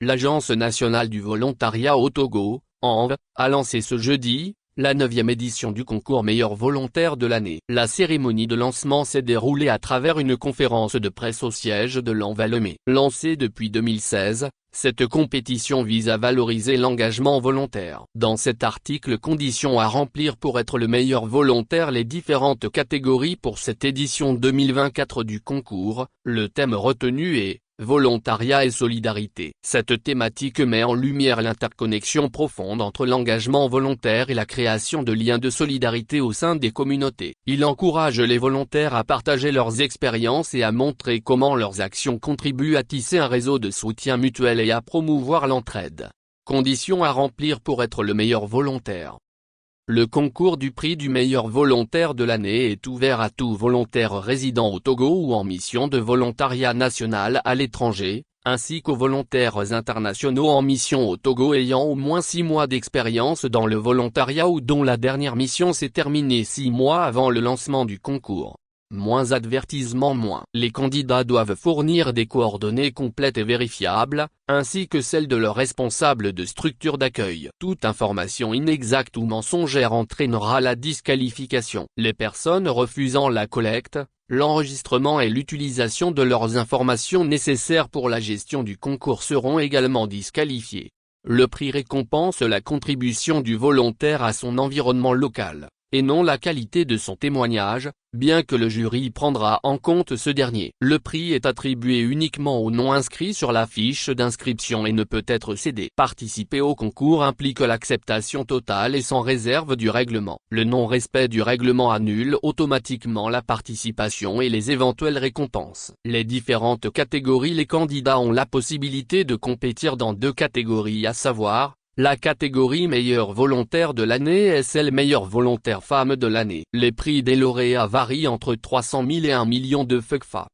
L'Agence nationale du volontariat au Togo, ANV, a lancé ce jeudi la 9e édition du concours meilleur volontaire de l'année. La cérémonie de lancement s'est déroulée à travers une conférence de presse au siège de l'ANV à Lomé. Lancée depuis 2016, cette compétition vise à valoriser l'engagement volontaire. Dans cet article conditions à remplir pour être le meilleur volontaire, les différentes catégories pour cette édition 2024 du concours, le thème retenu est volontariat et solidarité. Cette thématique met en lumière l'interconnexion profonde entre l'engagement volontaire et la création de liens de solidarité au sein des communautés. Il encourage les volontaires à partager leurs expériences et à montrer comment leurs actions contribuent à tisser un réseau de soutien mutuel et à promouvoir l'entraide. Conditions à remplir pour être le meilleur volontaire. Le concours du prix du meilleur volontaire de l'année est ouvert à tout volontaire résident au Togo ou en mission de volontariat national à l'étranger, ainsi qu'aux volontaires internationaux en mission au Togo ayant au moins 6 mois d'expérience dans le volontariat ou dont la dernière mission s'est terminée 6 mois avant le lancement du concours. Avertissement. Les candidats doivent fournir des coordonnées complètes et vérifiables, ainsi que celles de leurs responsables de structure d'accueil. Toute information inexacte ou mensongère entraînera la disqualification. Les personnes refusant la collecte, l'enregistrement et l'utilisation de leurs informations nécessaires pour la gestion du concours seront également disqualifiées. Le prix récompense la contribution du volontaire à son environnement local, et non la qualité de son témoignage, bien que le jury prendra en compte ce dernier. Le prix est attribué uniquement aux noms inscrits sur la fiche d'inscription et ne peut être cédé. Participer au concours implique l'acceptation totale et sans réserve du règlement. Le non-respect du règlement annule automatiquement la participation et les éventuelles récompenses. Les différentes catégories. Les candidats ont la possibilité de compétir dans 2 catégories, à savoir la catégorie meilleur volontaire de l'année et celle meilleur volontaire femme de l'année. Les prix des lauréats varient entre 300 000 et 1 million de FCFA.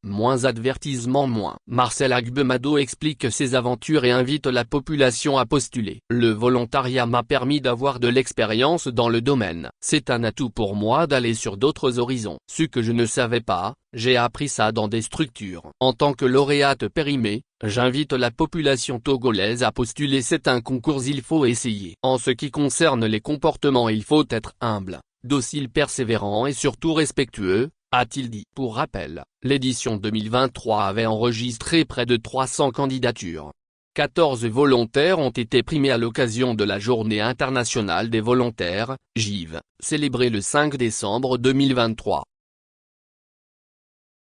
Avertissement. Marcel Agbemado explique ses aventures et invite la population à postuler. Le volontariat m'a permis d'avoir de l'expérience dans le domaine. C'est un atout pour moi d'aller sur d'autres horizons. Ce que je ne savais pas, j'ai appris ça dans des structures. En tant que lauréate périmée, j'invite la population togolaise à postuler. C'est un concours, il faut essayer. En ce qui concerne les comportements, il faut être humble, docile, persévérant et surtout respectueux, a-t-il dit. Pour rappel, l'édition 2023 avait enregistré près de 300 candidatures. 14 volontaires ont été primés à l'occasion de la Journée internationale des volontaires, JIV, célébrée le 5 décembre 2023.